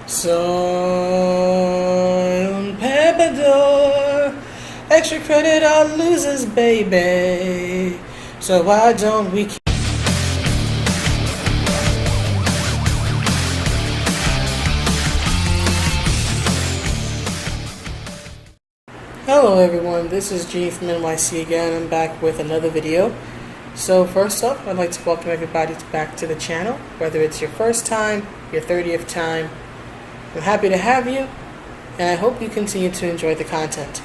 Son Peppador, extra credit all losers, baby. So why don't we keep... Hello everyone, this is G from NYC again. I'm back with another video. So first up, I'd like to welcome everybody back to the channel, whether it's your first time, your 30th time. I'm happy to have you, and I hope you continue to enjoy the content.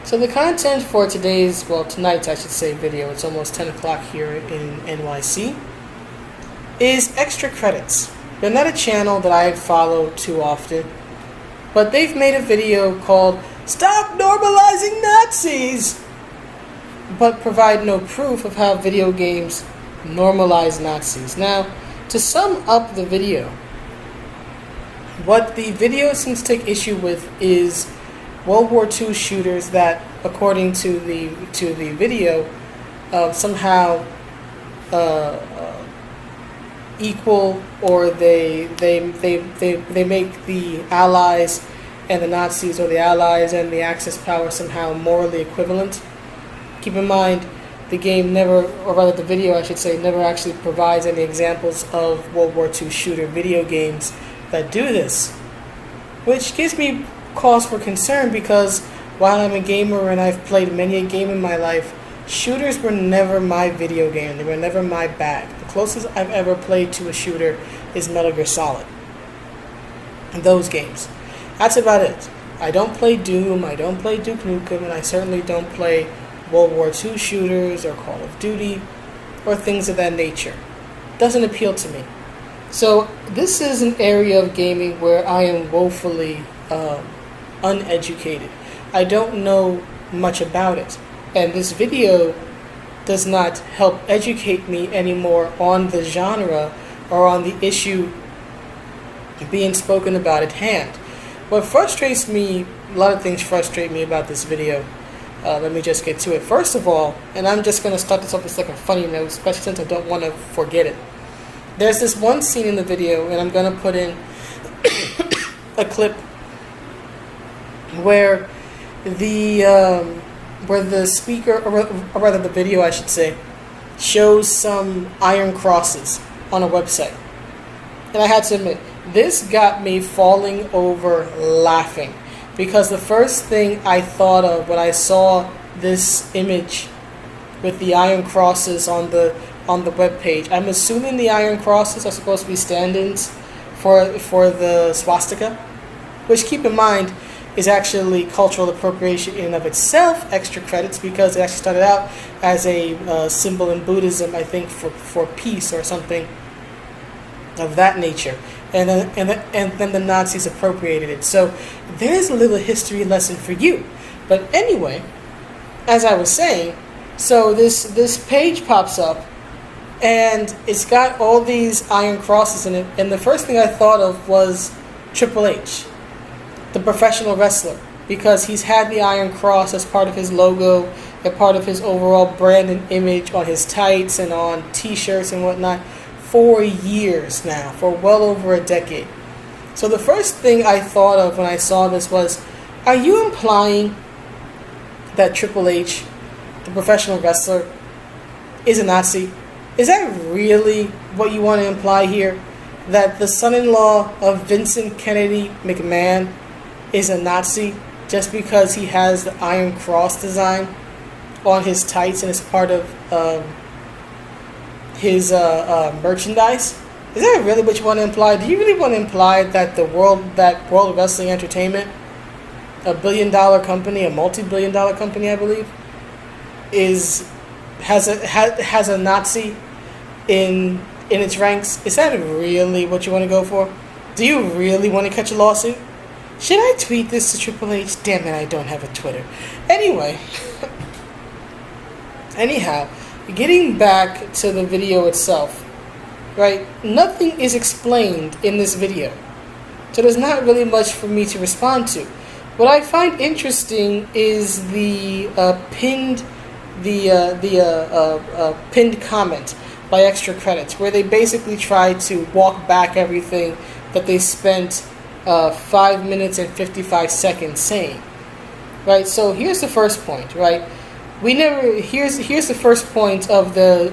So the content for tonight's I should say, video, it's almost 10 o'clock here in NYC, is extra credits. They're not a channel that I follow too often, but they've made a video called Stop Normalizing Nazis, but provide no proof of how video games normalize Nazis. Now, to sum up the video, what the video seems to take issue with is World War II shooters that, according to the video, somehow equal, or they make the Allies and the Nazis, or the Allies and the Axis power, somehow morally equivalent. Keep in mind, the game never, or rather the video I should say, never actually provides any examples of World War II shooter video games that do this, which gives me cause for concern, because while I'm a gamer and I've played many a game in my life, shooters were never my video game. They were never my bag. The closest I've ever played to a shooter is Metal Gear Solid. And those games. That's about it. I don't play Doom, I don't play Duke Nukem, and I certainly don't play World War II shooters or Call of Duty or things of that nature. Doesn't appeal to me. So this is an area of gaming where I am woefully uneducated. I don't know much about it, and this video does not help educate me anymore on the genre or on the issue being spoken about at hand. What frustrates me, a lot of things frustrate me about this video. Let me just get to it. First of all, and I'm just going to start this off as like a funny note, especially since I don't want to forget it. There's this one scene in the video, and I'm going to put in a clip where the speaker, or rather the video I should say, shows some iron crosses on a website. And I had to admit, this got me falling over laughing, because the first thing I thought of when I saw this image with the iron crosses on the web page, I'm assuming the iron crosses are supposed to be stand-ins for the swastika, which, keep in mind, is actually cultural appropriation in and of itself. Extra credits, because it actually started out as a symbol in Buddhism, I think, for peace or something of that nature. And then the Nazis appropriated it. So there's a little history lesson for you. But anyway, as I was saying, so this page pops up, and it's got all these iron crosses in it. And the first thing I thought of was Triple H, the professional wrestler, because he's had the iron cross as part of his logo and part of his overall brand and image on his tights and on T-shirts and whatnot for years now, for well over a decade. So the first thing I thought of when I saw this was, are you implying that Triple H, the professional wrestler, is a Nazi? Is that really what you want to imply here? That the son-in-law of Vincent Kennedy McMahon is a Nazi just because he has the Iron Cross design on his tights and is part of his merchandise? Is that really what you want to imply? Do you really want to imply that World Wrestling Entertainment, a billion-dollar company, a multi-billion-dollar company, I believe, has a Nazi in its ranks? Is that really what you want to go for? Do you really want to catch a lawsuit? Should I tweet this to Triple H? Damn it, I don't have a Twitter. Anyway, anyhow, getting back to the video itself, right? Nothing is explained in this video, so there's not really much for me to respond to. What I find interesting is the pinned comment by Extra Credits, where they basically try to walk back everything that they spent 5 minutes and 55 seconds saying, right? So here's the first point, right? Here's the first point of the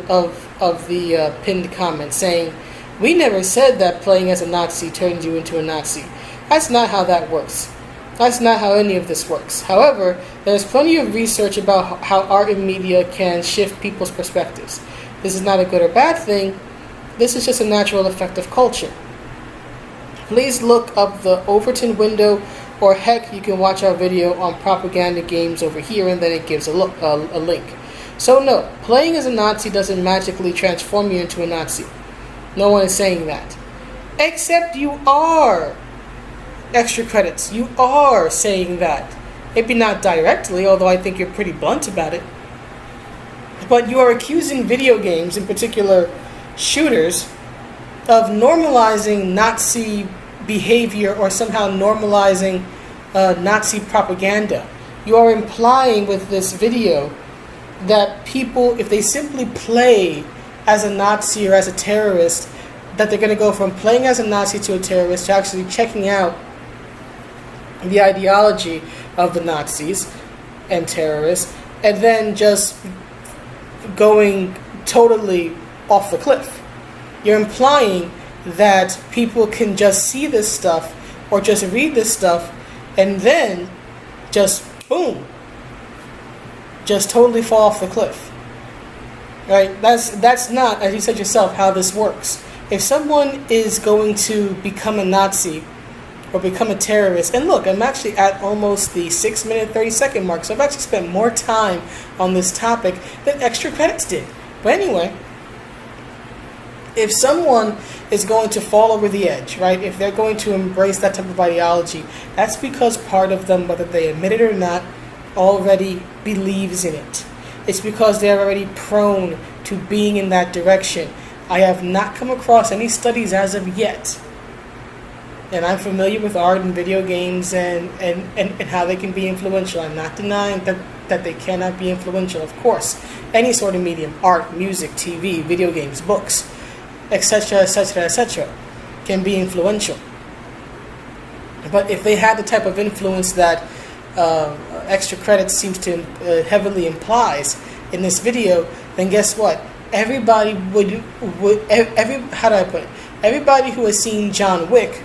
pinned comment saying, we never said that playing as a Nazi turns you into a Nazi. That's not how that works. That's not how any of this works. However, there's plenty of research about how art and media can shift people's perspectives. This is not a good or bad thing. This is just a natural effect of culture. Please look up the Overton window, or heck, you can watch our video on propaganda games over here, and then it gives a link. So no, playing as a Nazi doesn't magically transform you into a Nazi. No one is saying that. Except you are. Extra credits. You are saying that. Maybe not directly, although I think you're pretty blunt about it. But you are accusing video games, in particular shooters, of normalizing Nazi behavior or somehow normalizing Nazi propaganda. You are implying with this video that people, if they simply play as a Nazi or as a terrorist, that they're going to go from playing as a Nazi to a terrorist to actually checking out the ideology of the Nazis and terrorists, and then just going totally off the cliff. You're implying that people can just see this stuff or just read this stuff and then just boom, just totally fall off the cliff. Right? That's not, as you said yourself, how this works. If someone is going to become a Nazi or become a terrorist, and look, I'm actually at almost the 6 minute 30-second mark, so I've actually spent more time on this topic than extra credits did. But anyway, if someone is going to fall over the edge, right, if they're going to embrace that type of ideology, that's because part of them, whether they admit it or not, already believes in it. It's because they're already prone to being in that direction. I have not come across any studies as of yet, and I'm familiar with art and video games and how they can be influential. I'm not denying that they cannot be influential. Of course, any sort of medium, art, music, TV, video games, books, etc., etc., etc., can be influential. But if they had the type of influence that extra credits seems to heavily implies in this video, then guess what? Everybody how do I put it? Everybody who has seen John Wick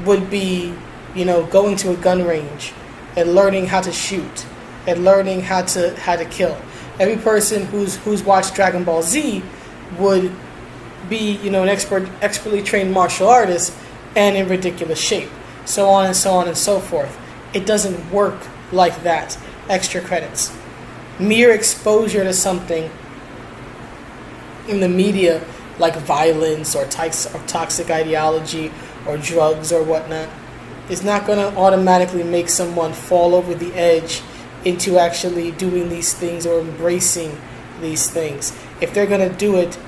would be, going to a gun range and learning how to shoot and learning how to kill. Every person who's watched Dragon Ball Z would be, an expertly trained martial artist and in ridiculous shape. So on and so on and so forth. It doesn't work like that. Extra credits. Mere exposure to something in the media, like violence or toxic ideology or drugs or whatnot, is not going to automatically make someone fall over the edge into actually doing these things or embracing these things. If they're going to do it,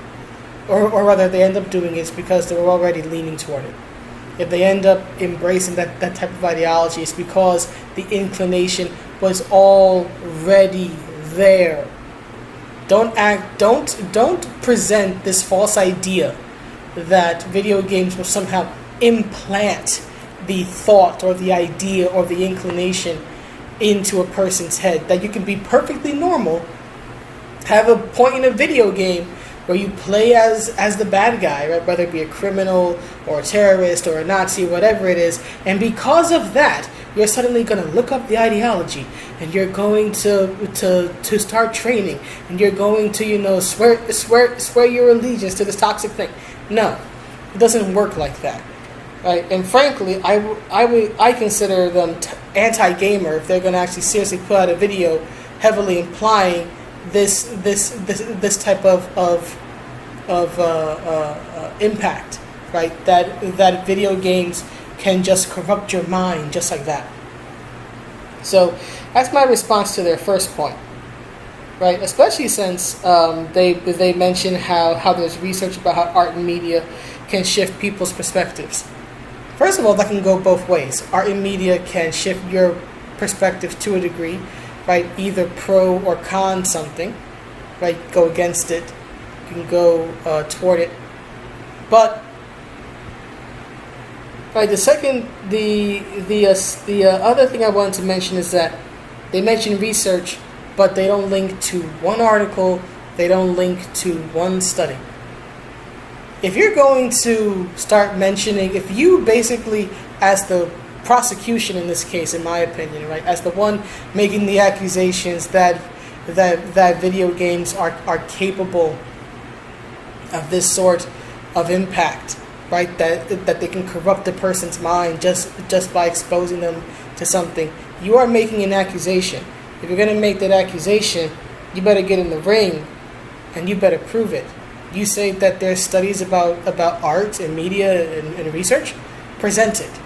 or rather they end up doing it, it's because they're already leaning toward it. If they end up embracing that type of ideology, it's because the inclination was already there. Don't present this false idea that video games will somehow implant the thought or the idea or the inclination into a person's head. That you can be perfectly normal, have a point in a video game where you play as the bad guy, right? Whether it be a criminal or a terrorist or a Nazi, whatever it is, and because of that, you're suddenly going to look up the ideology, and you're going to start training, and you're going to swear your allegiance to this toxic thing. No, it doesn't work like that, right? And frankly, I consider them anti-gamer if they're going to actually seriously put out a video heavily implying this type of impact, right? That video games can just corrupt your mind just like that. So that's my response to their first point, right? Especially since they mention how there's research about how art and media can shift people's perspectives. First of all, that can go both ways. Art and media can shift your perspective to a degree, right? Either pro or con something, right? Go against it, you can go toward it. But Right. The other thing I wanted to mention is that they mention research, but they don't link to one article. They don't link to one study. If you're going to start mentioning, if you basically, as the prosecution in this case, in my opinion, right, as the one making the accusations that video games are capable of this sort of impact, right, that they can corrupt a person's mind just by exposing them to something, you are making an accusation. If you're going to make that accusation, you better get in the ring and you better prove it. You say that there's studies about art and media and research? Present it.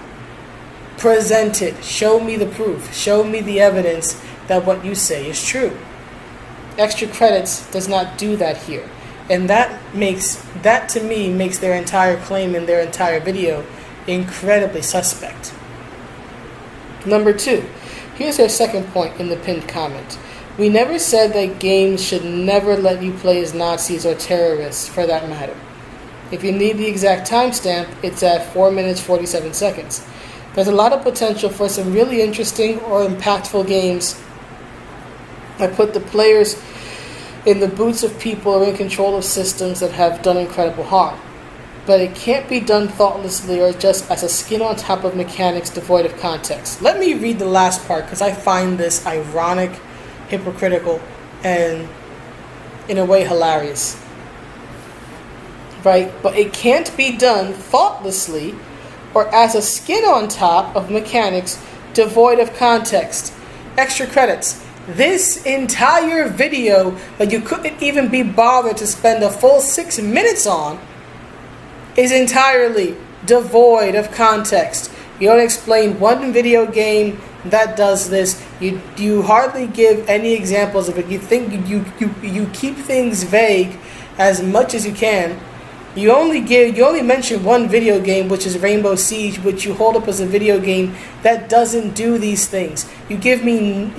Present it. Show me the proof. Show me the evidence that what you say is true. Extra Credits does not do that here. And that to me makes their entire claim in their entire video incredibly suspect. Number 2. Here's their second point in the pinned comment. We never said that games should never let you play as Nazis or terrorists, for that matter. If you need the exact timestamp, it's at 4 minutes 47 seconds. There's a lot of potential for some really interesting or impactful games that put the players in the boots of people or in control of systems that have done incredible harm. But it can't be done thoughtlessly or just as a skin on top of mechanics devoid of context. Let me read the last part because I find this ironic, hypocritical, and in a way hilarious. Right? But it can't be done thoughtlessly or as a skin on top of mechanics devoid of context. Extra Credits. This entire video that you couldn't even be bothered to spend a full 6 minutes on is entirely devoid of context. You don't explain one video game that does this. You hardly give any examples of it. You think you keep things vague as much as you can. You only mention one video game, which is Rainbow Siege, which you hold up as a video game that doesn't do these things. You give me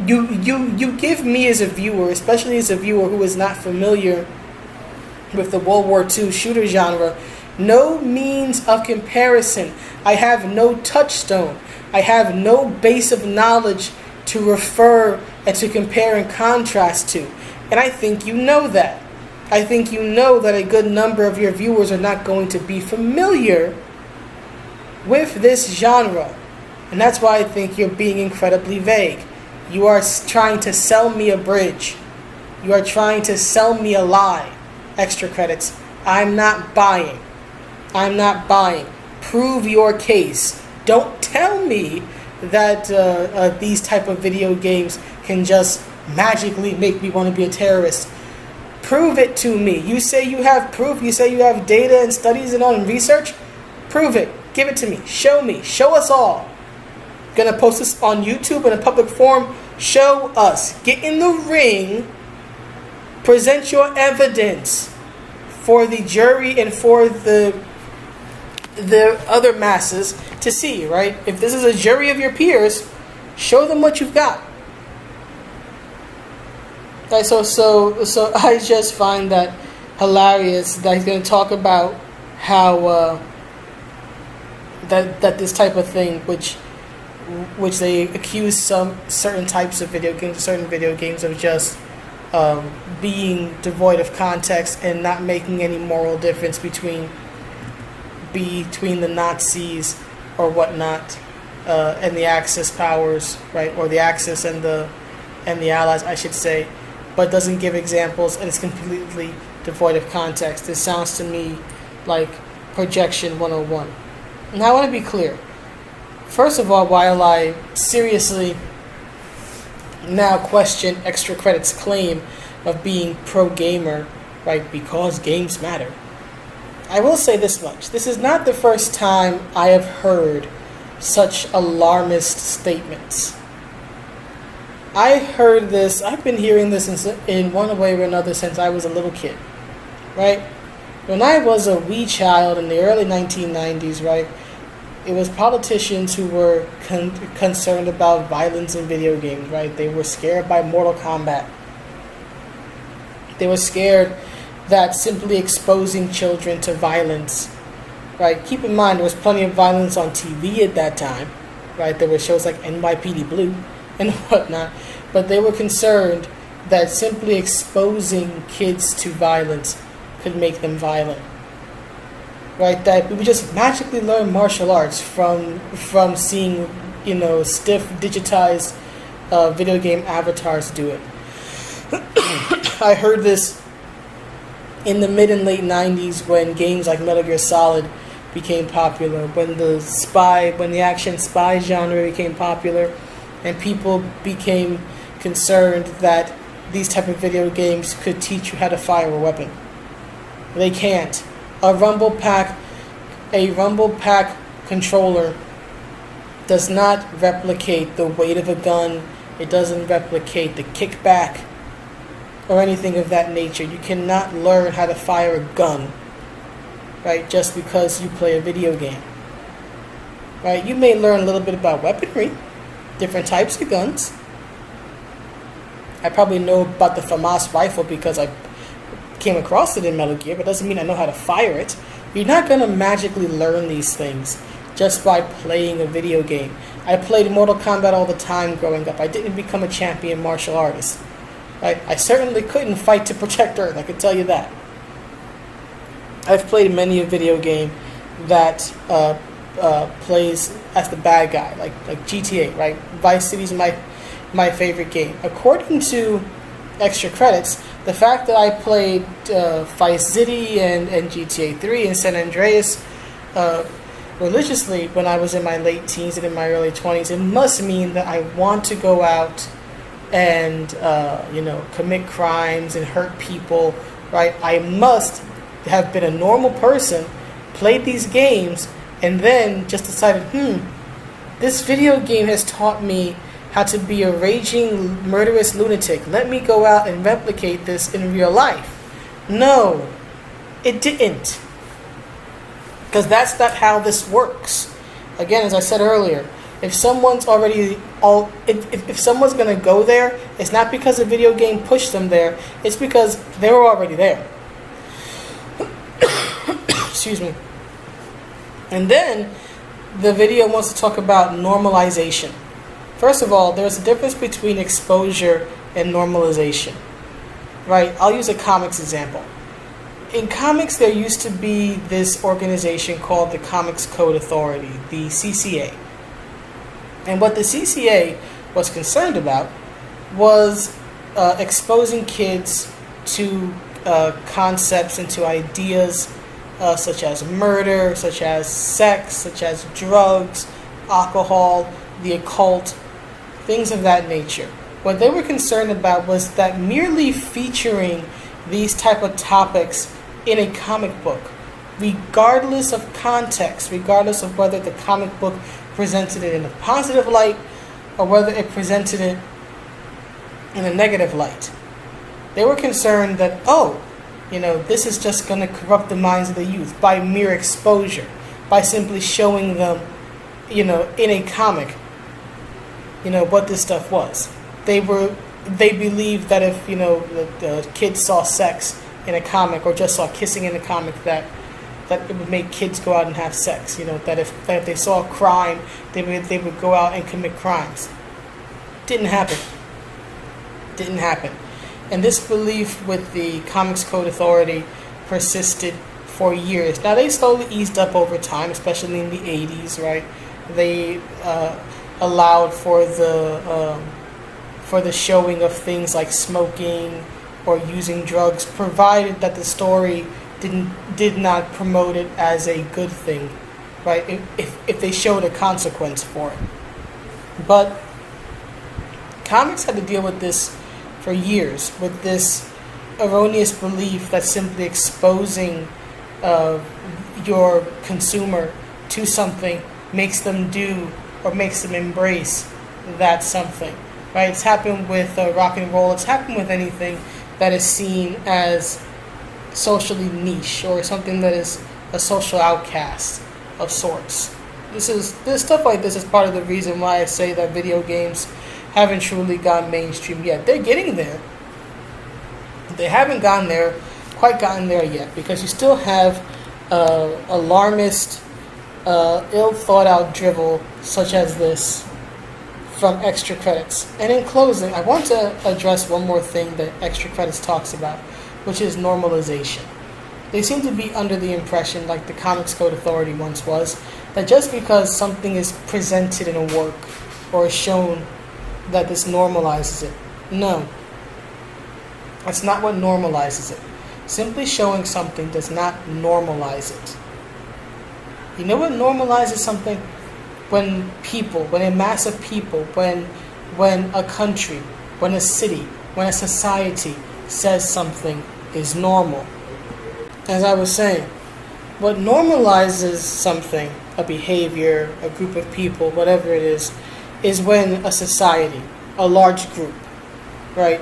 as a viewer, especially as a viewer who is not familiar with the World War II shooter genre, no means of comparison. I have no touchstone. I have no base of knowledge to refer and to compare and contrast to. And I think you know that. I think you know that a good number of your viewers are not going to be familiar with this genre. And that's why I think you're being incredibly vague. You are trying to sell me a bridge. You are trying to sell me a lie. Extra Credits. I'm not buying. I'm not buying. Prove your case. Don't tell me that these type of video games can just magically make me want to be a terrorist. Prove it to me. You say you have proof. You say you have data and studies and all and research. Prove it. Give it to me. Show me. Show us all. Gonna post this on YouTube in a public forum. Show us. Get in the ring. Present your evidence for the jury and for the other masses to see, right? If this is a jury of your peers, show them what you've got. Right, so I just find that hilarious that he's going to talk about how that this type of thing, which they accuse some certain types of certain video games of just being devoid of context and not making any moral difference between the Nazis or whatnot and the Axis powers, right, or the Axis and the Allies, I should say, but doesn't give examples and it's completely devoid of context. This sounds to me like projection 101. And I want to be clear. First of all, while I seriously now question Extra Credits' claim of being pro-gamer, right, because games matter, I will say this much. This is not the first time I have heard such alarmist statements. I've been hearing this in one way or another since I was a little kid, right? When I was a wee child in the early 1990s, right, it was politicians who were concerned about violence in video games, right? They were scared by Mortal Kombat. They were scared that simply exposing children to violence right? Keep in mind there was plenty of violence on TV at that time, right? There were shows like NYPD Blue and whatnot, but they were concerned that simply exposing kids to violence could make them violent, right? That we would just magically learn martial arts from seeing, stiff digitized video game avatars do it. I heard this in the mid and late 90s when games like Metal Gear Solid became popular, when the action spy genre became popular, and people became concerned that these type of video games could teach you how to fire a weapon. They can't. A rumble pack controller does not replicate the weight of a gun. It doesn't replicate the kickback or anything of that nature. You cannot learn how to fire a gun, right, just because you play a video game. Right? You may learn a little bit about weaponry, different types of guns. I probably know about the FAMAS rifle because I came across it in Metal Gear, but doesn't mean I know how to fire it. You're not going to magically learn these things just by playing a video game. I played Mortal Kombat all the time growing up. I didn't become a champion martial artist. Right? I certainly couldn't fight to protect Earth, I can tell you that. I've played many a video game that plays as the bad guy, like GTA, right? Vice City is my favorite game. According to extra credits, the fact that I played Vice City and GTA 3 and San Andreas religiously when I was in my late teens and in my early 20s, it must mean that I want to go out and commit crimes and hurt people, right? I must have been a normal person, played these games, and then just decided, this video game has taught me how to be a raging, murderous lunatic. Let me go out and replicate this in real life. No, it didn't. Because that's not how this works. Again, as I said earlier, if someone's if someone's going to go there, it's not because a video game pushed them there. It's because they were already there. Excuse me. And then the video wants to talk about normalization. First of all, there's a difference between exposure and normalization, right? I'll use a comics example. In comics, there used to be this organization called the Comics Code Authority, the CCA. And what the CCA was concerned about was exposing kids to concepts and to ideas such as murder, such as sex, such as drugs, alcohol, the occult, things of that nature. What they were concerned about was that merely featuring these type of topics in a comic book, regardless of context, regardless of whether the comic book presented it in a positive light or whether it presented it in a negative light. They were concerned that, this is just going to corrupt the minds of the youth by mere exposure, by simply showing them, in a comic, what this stuff was. They believed that if, the kids saw sex in a comic or just saw kissing in a comic, that it would make kids go out and have sex. That if they saw a crime, they would go out and commit crimes. Didn't happen. And this belief with the Comics Code Authority persisted for years. Now they slowly eased up over time, especially in the 80s, right? They allowed for the showing of things like smoking or using drugs, provided that the story did not promote it as a good thing, right? If they showed a consequence for it. But comics had to deal with this for years, with this erroneous belief that simply exposing your consumer to something makes them do or makes them embrace that something, right? It's happened with rock and roll. It's happened with anything that is seen as socially niche or something that is a social outcast of sorts. This stuff like this is part of the reason why I say that video games haven't truly gone mainstream yet. They're getting there. They haven't quite gotten there yet, because you still have alarmist, ill thought out drivel such as this from extra credits. And in closing, I want to address one more thing that extra credits talks about, which is normalization. They seem to be under the impression, like the Comics Code Authority once was, that just because something is presented in a work or is shown, that this normalizes it. No. That's not what normalizes it. Simply showing something does not normalize it. You know what normalizes something? When people, when a mass of people, when a country, when a city, when a society says something is normal. As I was saying, what normalizes something, a behavior, a group of people, whatever it is when a society, a large group, right,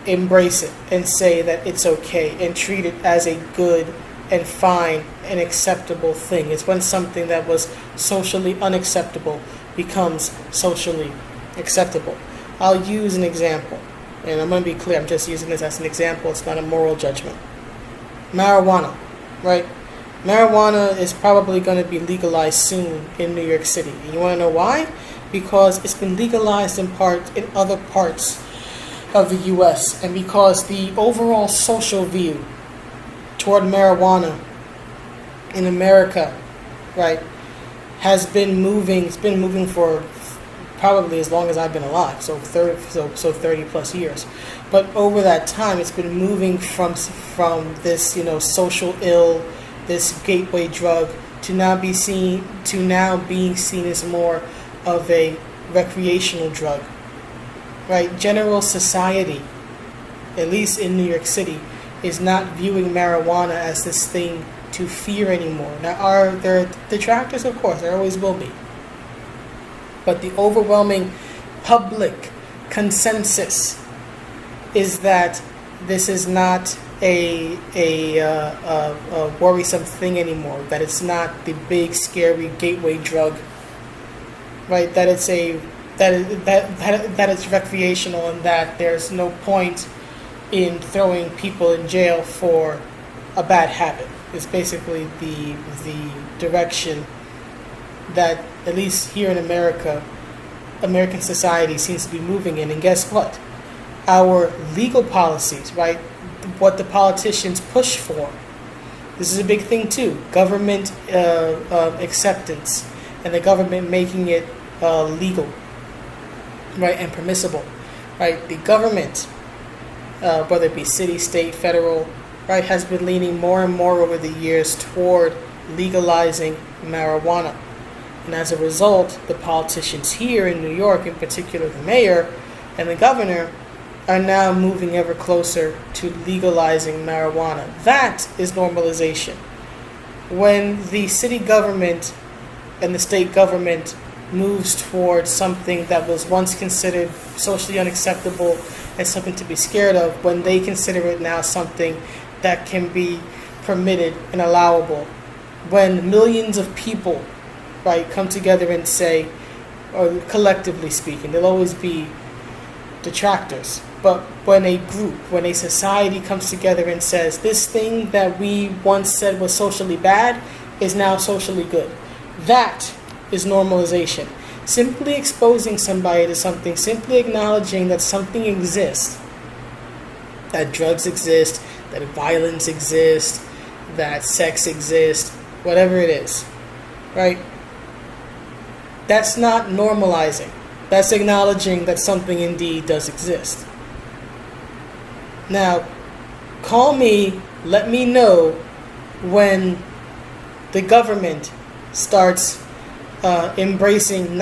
embrace it and say that it's okay and treat it as a good and fine and acceptable thing. It's when something that was socially unacceptable becomes socially acceptable. I'll use an example, and I'm going to be clear, I'm just using this as an example, it's not a moral judgment. Marijuana, right? Marijuana is probably going to be legalized soon in New York City. And you want to know why? Because it's been legalized in other parts of the U.S. and because the overall social view toward marijuana in America, right, has been moving. It's been moving for probably as long as I've been alive, so 30 plus years. But over that time, it's been moving from this social ill, this gateway drug, to now being seen as more of a recreational drug, right? General society, at least in New York City, is not viewing marijuana as this thing to fear anymore. Now, are there detractors? Of course, there always will be. But the overwhelming public consensus is that this is not a worrisome thing anymore. That it's not the big, scary gateway drug. Right? That it's that it's recreational, and that there's no point in throwing people in jail for a bad habit. It's basically the direction that, at least here in America, American society seems to be moving in. And guess what? Our legal policies, right? What the politicians push for. This is a big thing too. Government acceptance, and the government making it legal, right, and permissible, right? The government, whether it be city, state, federal, right, has been leaning more and more over the years toward legalizing marijuana. And as a result, the politicians here in New York, in particular the mayor and the governor, are now moving ever closer to legalizing marijuana. That is normalization. When the city government and the state government moves towards something that was once considered socially unacceptable and something to be scared of, when they consider it now something that can be permitted and allowable, when millions of people, right, come together and say, or collectively speaking, there'll always be detractors, but when a group, when a society comes together and says, this thing that we once said was socially bad is now socially good, that is normalization. Simply exposing somebody to something, simply acknowledging that something exists, that drugs exist, that violence exists, that sex exists, whatever it is, right? That's not normalizing. That's acknowledging that something indeed does exist. Now, call me, let me know when the government starts embracing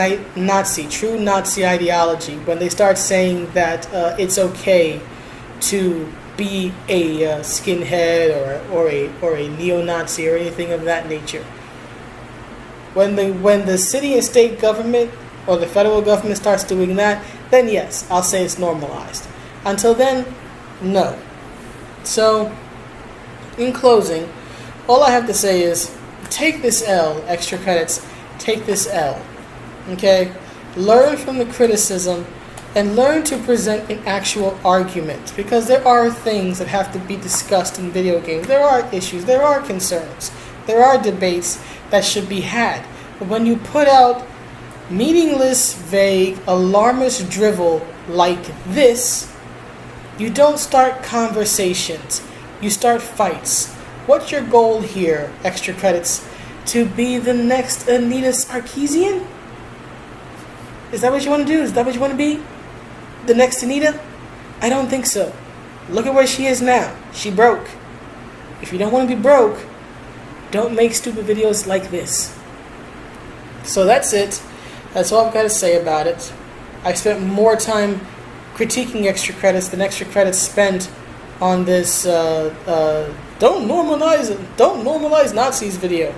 true Nazi ideology, when they start saying that it's okay to be a skinhead or a neo-Nazi or anything of that nature. When the city and state government or the federal government starts doing that, then yes, I'll say it's normalized. Until then, no. So, in closing, all I have to say is, take this L, extra credits, take this L. Okay? Learn from the criticism and learn to present an actual argument, because there are things that have to be discussed in video games. There are issues, there are concerns, there are debates that should be had. But when you put out meaningless, vague, alarmist drivel like this, you don't start conversations, you start fights. What's your goal here, Extra Credits? To be the next Anita Sarkeesian? Is that what you want to do? Is that what you want to be? The next Anita? I don't think so. Look at where she is now. She broke. If you don't want to be broke, don't make stupid videos like this. So that's it. That's all I've got to say about it. I spent more time critiquing Extra Credits than Extra Credits spent on this don't normalize Nazis video.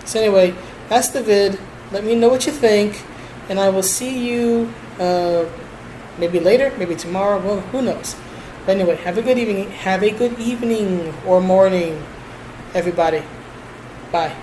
So anyway, that's the vid. Let me know what you think, and I will see you maybe later, maybe tomorrow. Well, who knows? But anyway, have a good evening. Have a good evening or morning, everybody. Bye.